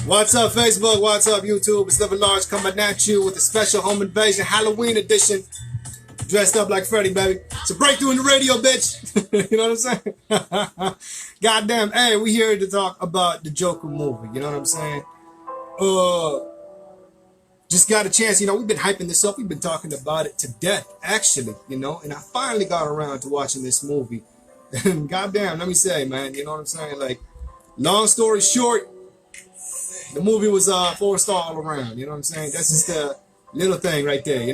What's up, Facebook? What's up, YouTube? It's Living Large coming at you with a special home invasion Halloween edition. Dressed up like Freddy, baby. It's a breakthrough in the radio, bitch. You know what I'm saying? Goddamn. Hey, we here to talk about the Joker movie. You know what I'm saying? Just got a chance. We've been hyping this up. We've been talking about it to death, actually. And I finally got around to watching this movie. And goddamn, let me say, man, you know what I'm saying? Like, long story short, the movie was 4-star all around. You know what I'm saying? That's just a little thing right there,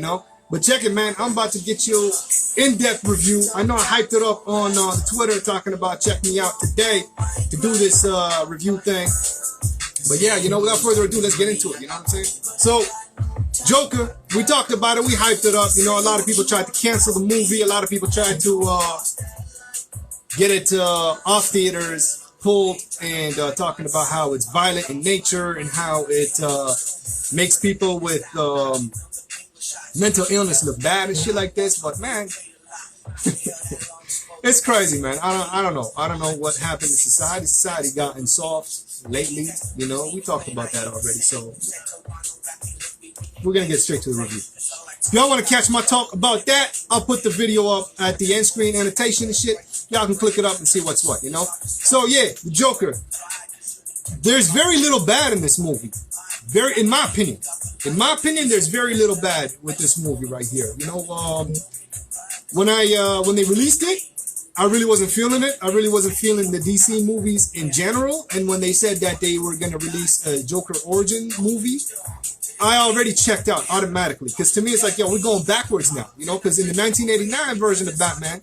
But check it, man. I'm about to get you in-depth review. I know I hyped it up on Twitter talking about check me out today to do this review thing. But yeah, without further ado, let's get into it. You know what I'm saying? So, Joker, we talked about it. We hyped it up. A lot of people tried to cancel the movie. A lot of people tried to get it off theaters, pulled, and talking about how it's violent in nature and how it makes people with mental illness look bad and shit like this. But man, it's crazy, man. I don't know. I don't know what happened to society. Society gotten soft lately. We talked about that already. So we're gonna get straight to the review. If y'all want to catch my talk about that, I'll put the video up at the end screen annotation and shit. Y'all can click it up and see what's what, So yeah, the Joker. There's very little bad in this movie. In my opinion, there's very little bad with this movie right here. When they released it, I really wasn't feeling it. I really wasn't feeling the DC movies in general. And when they said that they were gonna release a Joker origin movie, I already checked out automatically. Because to me, it's like, we're going backwards now. Because in the 1989 version of Batman,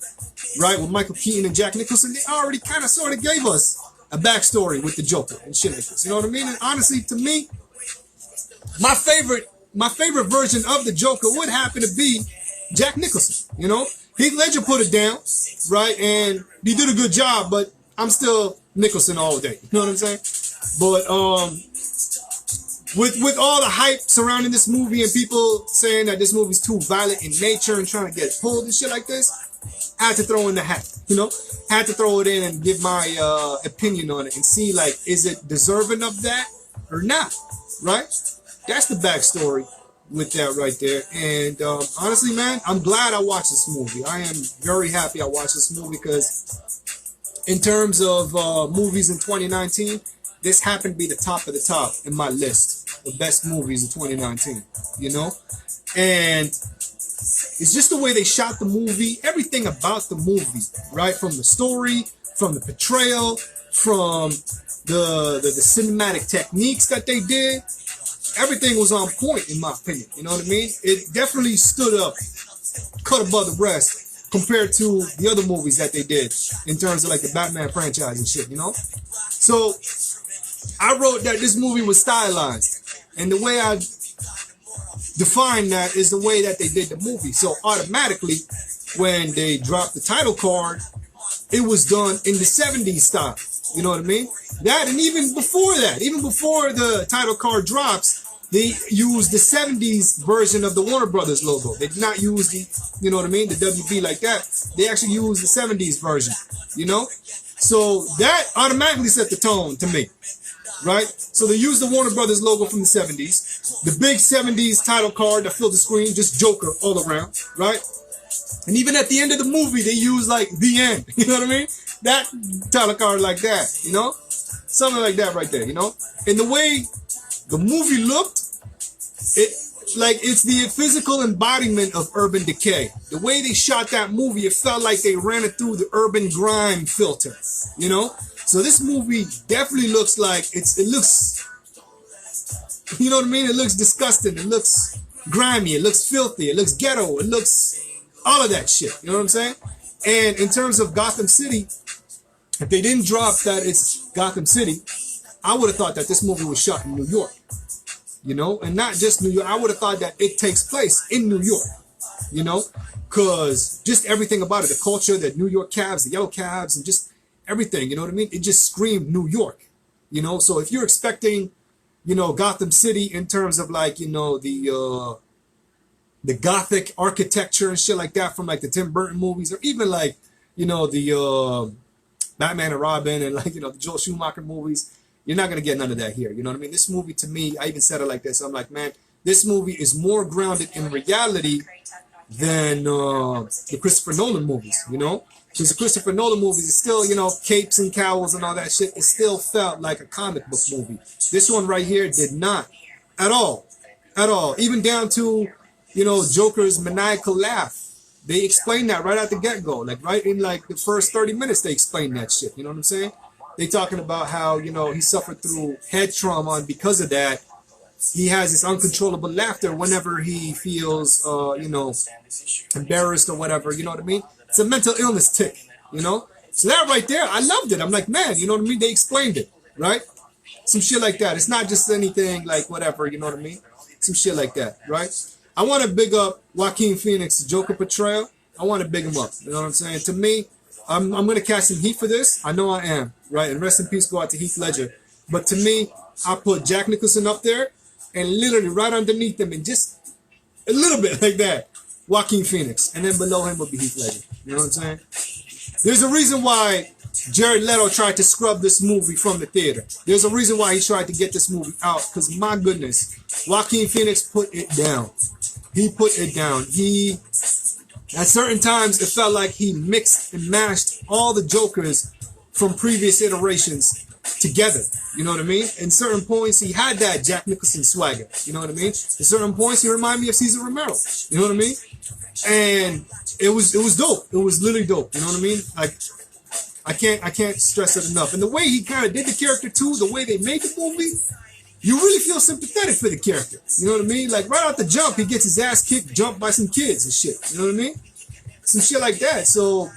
right, with Michael Keaton and Jack Nicholson, they already kind of sort of gave us a backstory with the Joker and shit like this. You know what I mean? And honestly, to me, my favorite version of the Joker would happen to be Jack Nicholson. Heath Ledger put it down, right, and he did a good job. But I'm still Nicholson all day. You know what I'm saying? But with all the hype surrounding this movie and people saying that this movie's too violent in nature and trying to get it pulled and shit like this, I had to throw in the hat, had to throw it in and give my opinion on it and see, like, is it deserving of that or not, right? That's the backstory with that right there. And honestly, man, I'm glad I watched this movie. I am very happy I watched this movie because in terms of movies in 2019, this happened to be the top of the top in my list of best movies of 2019, And it's just the way they shot the movie, everything about the movie, right? From the story, from the portrayal, from the cinematic techniques that they did. Everything was on point, in my opinion. You know what I mean? It definitely stood up, cut above the rest compared to the other movies that they did in terms of like the Batman franchise and shit, So I wrote that this movie was stylized. And the way I define that is the way that they did the movie. So automatically, when they dropped the title card, it was done in the 70s style. You know what I mean? That, and even before that, even before the title card drops, they used the 70s version of the Warner Brothers logo. They did not use the, the WB like that. They actually used the 70s version, So that automatically set the tone to me. Right? So they used the Warner Brothers logo from the 70s. The big 70s title card that filled the screen, just Joker all around, right? And even at the end of the movie, they used like the end. You know what I mean? That title card like that, Something like that right there, And the way the movie looked, it's the physical embodiment of urban decay. The way they shot that movie, it felt like they ran it through the urban grime filter, So this movie definitely looks like it looks, you know what I mean? It looks disgusting. It looks grimy. It looks filthy. It looks ghetto. It looks all of that shit. You know what I'm saying? And in terms of Gotham City, if they didn't drop that it's Gotham City, I would have thought that this movie was shot in New York, and not just New York. I would have thought that it takes place in New York, because just everything about it, the culture, the New York cabs, the yellow cabs, and just everything, you know what I mean? It just screamed New York, So if you're expecting, Gotham City in terms of like, the Gothic architecture and shit like that from like the Tim Burton movies, or even like, the Batman and Robin and like, the Joel Schumacher movies, You're not gonna get none of that here. You know what I mean? This movie, to me, I even said it like this. I'm like, man, this movie is more grounded in reality than the Christopher Nolan movies. You know, because the Christopher Nolan movies is still, you know, capes and cowls and all that shit. It still felt like a comic book movie. This one right here did not, at all, at all. Even down to, you know, Joker's maniacal laugh. They explain that right at the get-go. Like, right in, like, the first 30 minutes, they explain that shit. You know what I'm saying? They talking about how, you know, he suffered through head trauma, and because of that, he has this uncontrollable laughter whenever he feels, you know, embarrassed or whatever. You know what I mean? It's a mental illness tick, you know? So that right there, I loved it. I'm like, man, you know what I mean? They explained it, right? Some shit like that. It's not just anything like whatever, you know what I mean? Some shit like that, right? I want to big up Joaquin Phoenix's Joker portrayal. I want to big him up. You know what I'm saying? To me, I'm going to cast some heat for this. I know I am, right? And rest in peace go out to Heath Ledger. But to me, I put Jack Nicholson up there and literally right underneath him and just a little bit like that, Joaquin Phoenix. And then below him would be Heath Ledger. You know what I'm saying? There's a reason why Jared Leto tried to scrub this movie from the theater. There's a reason why he tried to get this movie out. Because my goodness, Joaquin Phoenix put it down. He put it down. He, at certain times, it felt like he mixed and mashed all the Jokers from previous iterations together. You know what I mean? In certain points, he had that Jack Nicholson swagger. You know what I mean? At certain points, he reminded me of Cesar Romero. You know what I mean? And it was dope. It was literally dope. You know what I mean? Like, I can't stress it enough. And the way he kind of did the character too, the way they made the movie, you really feel sympathetic for the character. You know what I mean? Like right out the jump, he gets his ass kicked, jumped by some kids and shit. You know what I mean? Some shit like that. So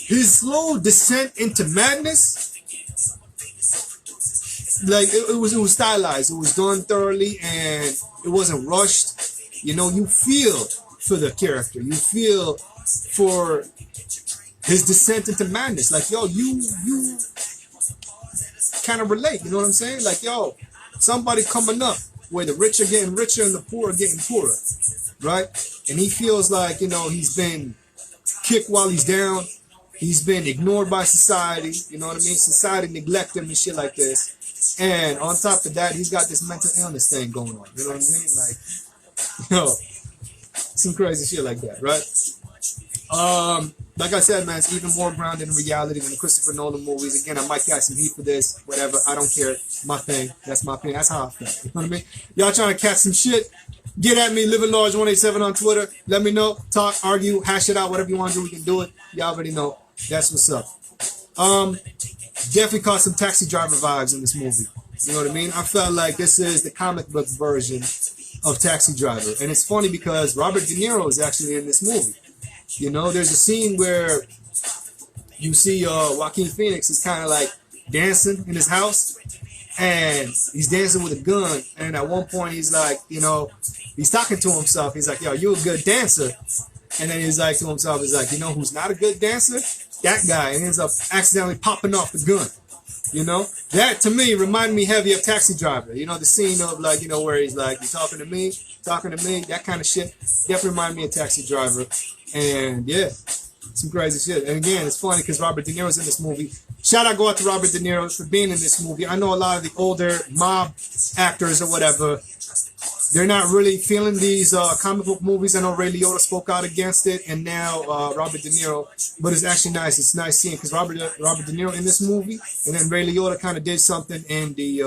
his slow descent into madness, like it was stylized. It was done thoroughly and it wasn't rushed. You know, you feel for the character. You feel for his descent into madness. Like, yo, you kind of relate. You know what I'm saying? Like, yo, somebody coming up where the rich are getting richer and the poor are getting poorer, right? And he feels like, you know, he's been kicked while he's down. He's been ignored by society. You know what I mean? Society neglect him and shit like this. And on top of that, he's got this mental illness thing going on. You know what I mean? Like, yo, some crazy shit like that, right? Like I said, man, it's even more grounded in reality than the Christopher Nolan movies. Again, I might catch some heat for this, whatever. I don't care. My thing. That's my opinion. That's how I feel. You know what I mean? Y'all trying to catch some shit? Get at me, Living Large 187 on Twitter. Let me know. Talk, argue, hash it out. Whatever you want to do, we can do it. Y'all already know. That's what's up. Definitely caught some Taxi Driver vibes in this movie. You know what I mean? I felt like this is the comic book version of Taxi Driver. And it's funny because Robert De Niro is actually in this movie. You know, there's a scene where you see Joaquin Phoenix is kind of like dancing in his house, and he's dancing with a gun. And at one point, he's like, you know, he's talking to himself. He's like, yo, you're a good dancer. And then he's like to himself, he's like, you know who's not a good dancer? That guy. And he ends up accidentally popping off the gun. You know, that to me reminded me heavy of Taxi Driver. You know, the scene of like, you know, where he's like, you talking to me, that kind of shit. Definitely reminded me of Taxi Driver. And yeah, some crazy shit. And again, it's funny because Robert De Niro's in this movie. Shout out go out to Robert De Niro for being in this movie. I know a lot of the older mob actors or whatever, they're not really feeling these comic book movies. I know Ray Liotta spoke out against it, and now Robert De Niro. But it's actually nice. It's nice seeing because Robert De Niro in this movie, and then Ray Liotta kind of did something in the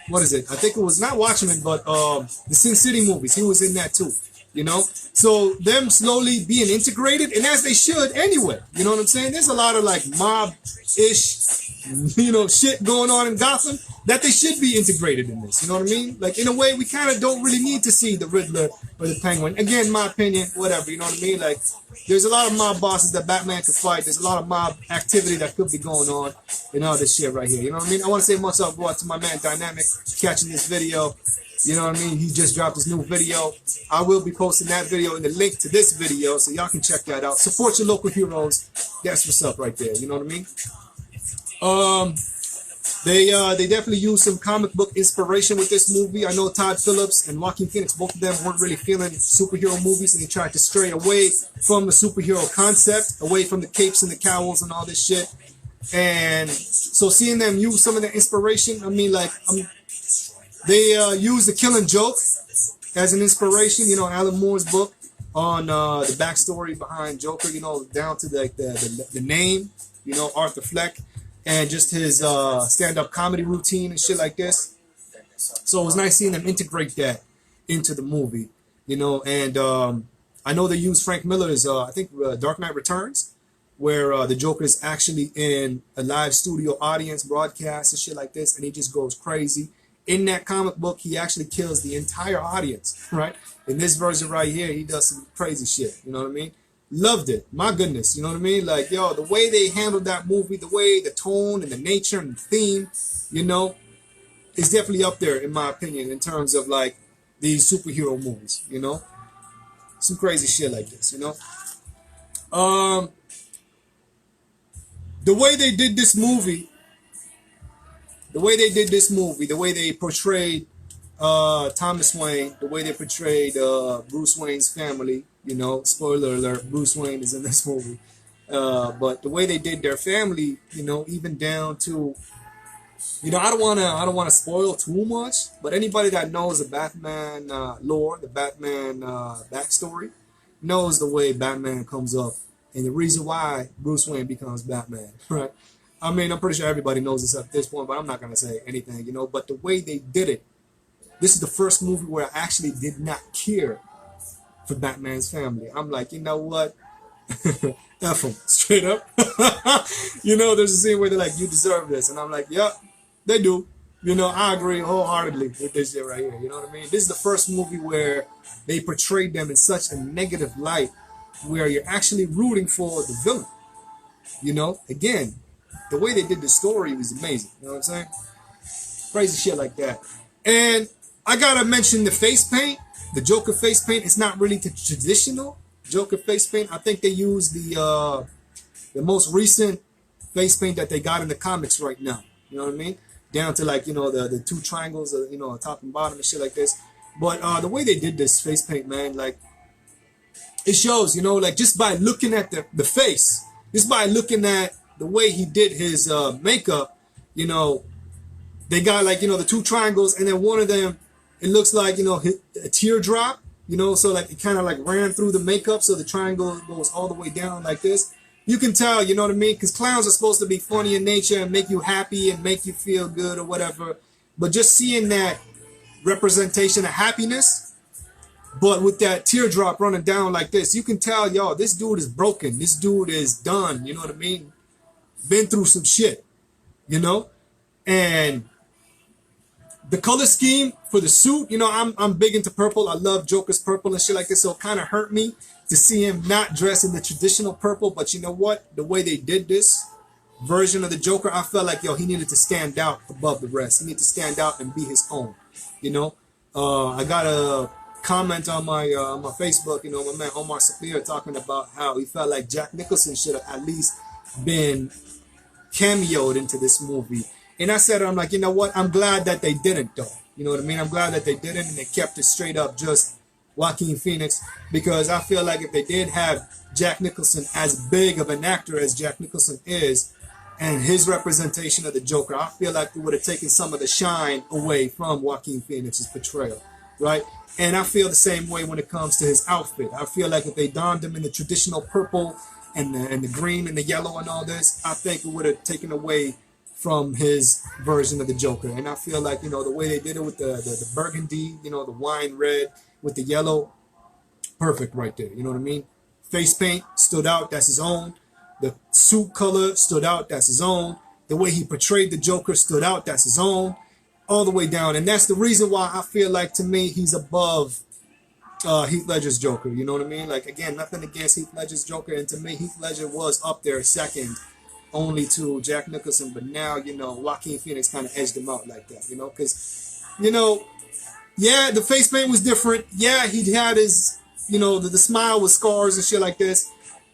what is it? I think it was not Watchmen, but the Sin City movies. He was in that too. You know, so them slowly being integrated, and as they should anyway. You know what I'm saying? There's a lot of like mob-ish, you know, shit going on in Gotham that they should be integrated in this. You know what I mean? Like in a way, we kind of don't really need to see the Riddler or the Penguin. Again, my opinion, whatever. You know what I mean? Like there's a lot of mob bosses that Batman could fight. There's a lot of mob activity that could be going on and all this shit right here. You know what I mean? I want to say much up to my man Dynamic catching this video. You know what I mean? He just dropped his new video. I will be posting that video in the link to this video, so y'all can check that out. Support your local heroes. That's what's up right there. You know what I mean? They definitely used some comic book inspiration with this movie. I know Todd Phillips and Joaquin Phoenix, both of them weren't really feeling superhero movies, and they tried to stray away from the superhero concept, away from the capes and the cowls and all this shit. And so seeing them use some of the inspiration, I mean, like, they use the Killing Joke as an inspiration, you know, Alan Moore's book on the backstory behind Joker, you know, down to like the name, you know, Arthur Fleck, and just his stand-up comedy routine and shit like this. So it was nice seeing them integrate that into the movie, you know. And I know they used Frank Miller's, I think, Dark Knight Returns, where the Joker is actually in a live studio audience broadcast and shit like this, and he just goes crazy. In that comic book, he actually kills the entire audience, right? In this version right here, he does some crazy shit, you know what I mean? Loved it. My goodness, you know what I mean? Like, yo, the way they handled that movie, the way, the tone and the nature and the theme, you know, is definitely up there, in my opinion, in terms of, like, these superhero movies, you know? Some crazy shit like this, you know? The way they did this movie, the way they portrayed Thomas Wayne, the way they portrayed Bruce Wayne's family, you know, spoiler alert, Bruce Wayne is in this movie. But the way they did their family, you know, even down to, you know, I don't wanna spoil too much, but anybody that knows the Batman lore, the Batman backstory, knows the way Batman comes up and the reason why Bruce Wayne becomes Batman, right? I mean, I'm pretty sure everybody knows this at this point, but I'm not going to say anything, you know. But the way they did it, this is the first movie where I actually did not care for Batman's family. I'm like, you know what? F them, straight up. You know, there's a scene where they're like, you deserve this. And I'm like, yep, they do. You know, I agree wholeheartedly with this shit right here. You know what I mean? This is the first movie where they portrayed them in such a negative light where you're actually rooting for the villain. You know, again, the way they did the story was amazing. You know what I'm saying? Crazy shit like that. And I gotta mention the face paint, the Joker face paint. It's not really the traditional Joker face paint. I think they used the most recent face paint that they got in the comics right now. You know what I mean? Down to, like, you know, the two triangles, you know, top and bottom and shit like this. But the way they did this face paint, man, like, it shows, you know, like, just by looking at the face, just by looking at the way he did his makeup, you know, they got, like, you know, the two triangles, and then one of them, it looks like, you know, a teardrop, you know, so, like, it kind of, like, ran through the makeup, so the triangle goes all the way down like this. You can tell, you know what I mean? Because clowns are supposed to be funny in nature and make you happy and make you feel good or whatever. But just seeing that representation of happiness, but with that teardrop running down like this, you can tell, yo, this dude is broken. This dude is done, you know what I mean? Been through some shit, you know? And the color scheme for the suit, you know, I'm big into purple. I love Joker's purple and shit like this, so it kind of hurt me to see him not dressed in the traditional purple. But you know what? The way they did this version of the Joker, I felt like, yo, he needed to stand out above the rest. He needed to stand out and be his own, you know? I got a comment on my Facebook, you know, my man Omar Sapir talking about how he felt like Jack Nicholson should have at least been cameoed into this movie. And I said, I'm like, you know what? I'm glad that they didn't, though. You know what I mean? I'm glad that they didn't, and they kept it straight up just Joaquin Phoenix, because I feel like if they did have Jack Nicholson as big of an actor as Jack Nicholson is, and his representation of the Joker, I feel like it would have taken some of the shine away from Joaquin Phoenix's portrayal, right? And I feel the same way when it comes to his outfit. I feel like if they donned him in the traditional purple and the green and the yellow and all this, I think it would have taken away from his version of the Joker. And I feel like, you know, the way they did it with the burgundy, you know, the wine red with the yellow, perfect right there. You know what I mean? Face paint stood out, that's his own. The suit color stood out, that's his own. The way he portrayed the Joker stood out, that's his own. All the way down. And that's the reason why I feel like, to me, he's above Heath Ledger's Joker. You know what I mean? Like, again, nothing against Heath Ledger's Joker. And to me, Heath Ledger was up there second only to Jack Nicholson. But now, you know, Joaquin Phoenix kind of edged him out like that, you know? Because, you know, yeah, the face paint was different. Yeah, he had his, you know, the smile with scars and shit like this.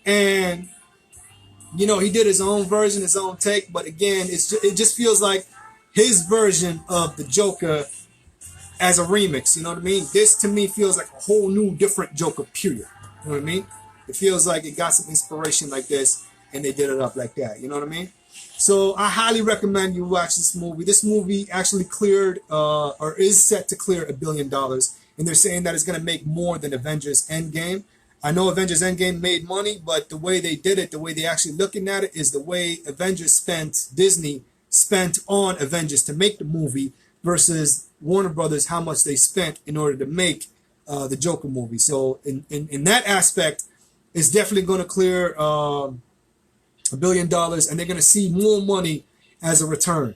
And, you know, he did his own version, his own take. But again, it just feels like his version of the Joker as a remix. You know what I mean? This, to me, feels like a whole new, different Joker, period. You know what I mean? It feels like it got some inspiration like this, and they did it up like that. You know what I mean? So I highly recommend you watch this movie. This movie actually cleared, or is set to clear $1 billion. And they're saying that it's going to make more than Avengers Endgame. I know Avengers Endgame made money, but the way they did it, the way they actually looking at it is the way Disney spent on Avengers to make the movie versus Warner Brothers, how much they spent in order to make the Joker movie. So in that aspect, it's definitely going to clear $1 billion, and they're going to see more money as a return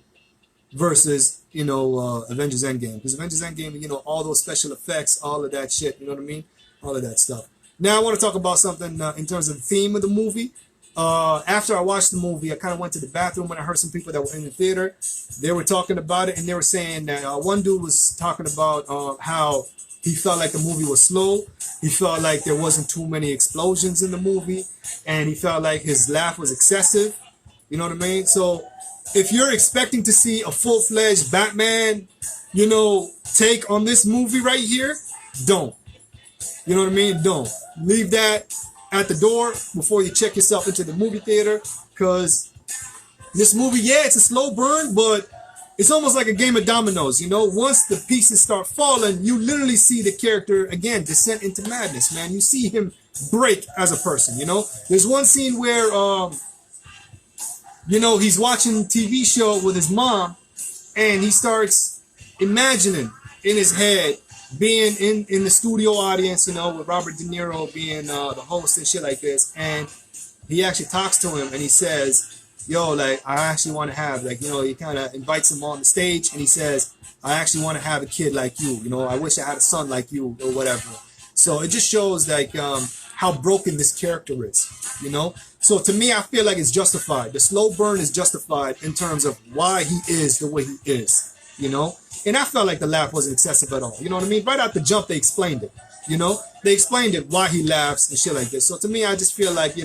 versus, Avengers Endgame. Because Avengers Endgame, all those special effects, all of that shit, you know what I mean? All of that stuff. Now I want to talk about something in terms of the theme of the movie. After I watched the movie, I kind of went to the bathroom and I heard some people that were in the theater. They were talking about it, and they were saying that one dude was talking about how he felt like the movie was slow. He felt like there wasn't too many explosions in the movie, and he felt like his laugh was excessive. You know what I mean? So if you're expecting to see a full-fledged Batman, take on this movie right here, don't. You know what I mean? Don't. Leave that at the door before you check yourself into the movie theater, because this movie, yeah, it's a slow burn, but it's almost like a game of dominoes. Once the pieces start falling, you literally see the character again descend into madness, man. You see him break as a person. There's one scene where he's watching a TV show with his mom, and he starts imagining in his head being in the studio audience, with Robert De Niro being the host and shit like this. And he actually talks to him and he says, yo, like, I actually want to have, like, he kind of invites him on the stage and he says, I actually want to have a kid like you. I wish I had a son like you or whatever. So it just shows, like, how broken this character is, So to me, I feel like it's justified. The slow burn is justified in terms of why he is the way he is, And I felt like the laugh wasn't excessive at all. You know what I mean? Right out the jump, they explained it. They explained it, why he laughs and shit like this. So to me, I just feel like,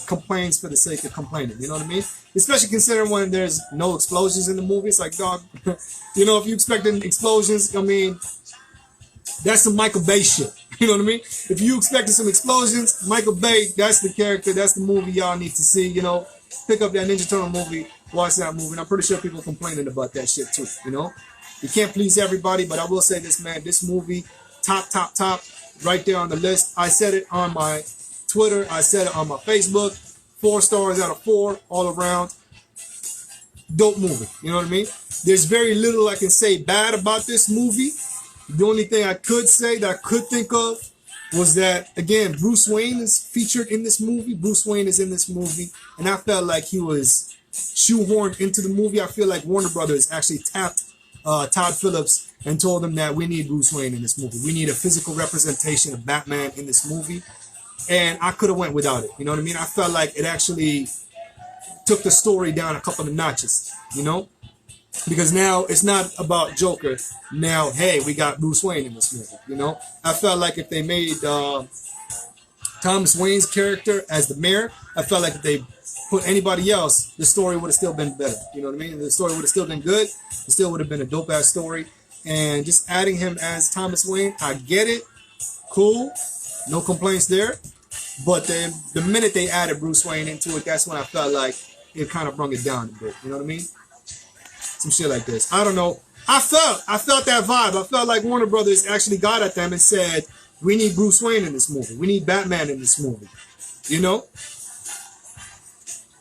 complaints for the sake of complaining. You know what I mean? Especially considering when there's no explosions in the movie. It's like, dog, if you expecting explosions, I mean, that's some Michael Bay shit. You know what I mean? If you expected some explosions, Michael Bay, that's the character, that's the movie y'all need to see. Pick up that Ninja Turtle movie, watch that movie. And I'm pretty sure people are complaining about that shit too, You can't please everybody, but I will say this, man. This movie, top, right there on the list. I said it on my Twitter. I said it on my Facebook. 4 stars out of 4 all around. Dope movie. You know what I mean? There's very little I can say bad about this movie. The only thing I could say that I could think of was that, again, Bruce Wayne is featured in this movie. Bruce Wayne is in this movie. And I felt like he was shoehorned into the movie. I feel like Warner Brothers actually tapped Todd Phillips and told him that we need Bruce Wayne in this movie. We need a physical representation of Batman in this movie. And I could have went without it. You know what I mean? I felt like it actually took the story down a couple of notches, Because now it's not about Joker. Now, hey, we got Bruce Wayne in this movie, I felt like if they made Thomas Wayne's character as the mayor, I felt like if they put anybody else, the story would have still been better. You know what I mean? The story would have still been good. It still would have been a dope-ass story. And just adding him as Thomas Wayne, I get it. Cool. No complaints there. But then the minute they added Bruce Wayne into it, that's when I felt like it kind of brung it down a bit. You know what I mean? Some shit like this. I don't know. I felt that vibe. I felt like Warner Brothers actually got at them and said, we need Bruce Wayne in this movie. We need Batman in this movie.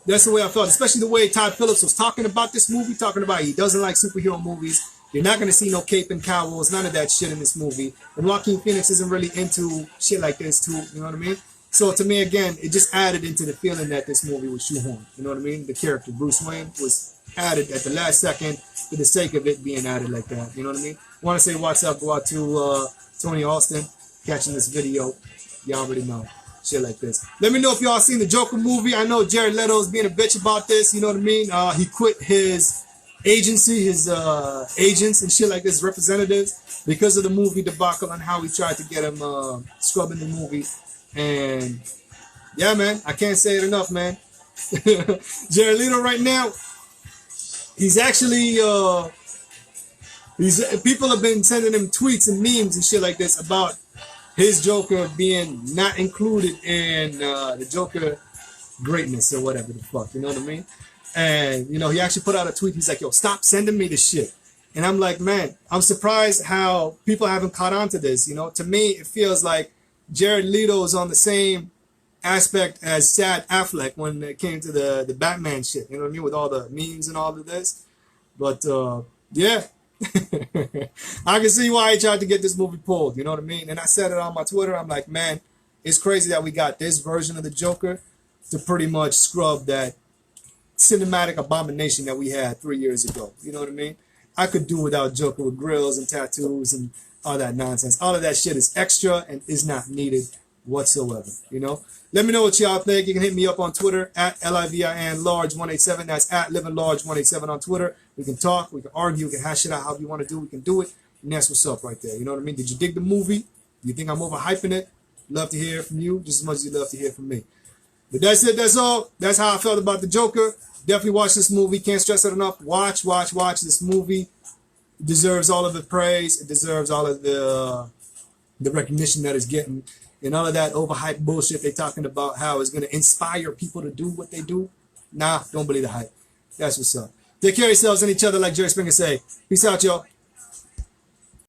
That's the way I felt, especially the way Todd Phillips was talking about this movie, talking about he doesn't like superhero movies. You're not going to see no cape and cowls, none of that shit in this movie. And Joaquin Phoenix isn't really into shit like this too, you know what I mean? So to me, again, it just added into the feeling that this movie was shoehorned. You know what I mean? The character Bruce Wayne was added at the last second for the sake of it being added like that. You know what I mean? I want to say what's up, go out to Tony Austin catching this video. Y'all already know. Shit like this. Let me know if y'all seen the Joker movie. I know Jared Leto's being a bitch about this. You know what I mean? He quit his agency, his agents and shit like this, representatives, because of the movie debacle and how he tried to get him scrubbing the movie. And yeah, man, I can't say it enough, man. Jared Leto right now, he's actually people have been sending him tweets and memes and shit like this about his Joker being not included in the Joker greatness or whatever the fuck, you know what I mean? And, you know, he actually put out a tweet. He's like, yo, stop sending me this shit. And I'm like, man, I'm surprised how people haven't caught on to this. You know, to me, it feels like Jared Leto is on the same aspect as Sad Affleck when it came to the Batman shit. You know what I mean? With all the memes and all of this. But, yeah. I can see why he tried to get this movie pulled. You know what I mean? And I said it on my Twitter. I'm like, man, it's crazy that we got this version of the Joker to pretty much scrub that cinematic abomination that we had 3 years ago. You know what I mean? I could do without Joker with grills and tattoos and all that nonsense. All of that shit is extra and is not needed whatsoever. You know? Let me know what y'all think. You can hit me up on Twitter at LIVINLarge187. That's at LivingLarge187 on Twitter. We can talk, we can argue, we can hash it out however you want to do. We can do it. And that's what's up right there. You know what I mean? Did you dig the movie? Do you think I'm overhyping it? Love to hear from you just as much as you love to hear from me. But that's it. That's all. That's how I felt about the Joker. Definitely watch this movie. Can't stress it enough. Watch this movie. It deserves all of the praise. It deserves all of the recognition that it's getting. And all of that overhyped bullshit they talking about how it's going to inspire people to do what they do. Nah, don't believe the hype. That's what's up. Take care of yourselves and each other like Jerry Springer say. Peace out, y'all.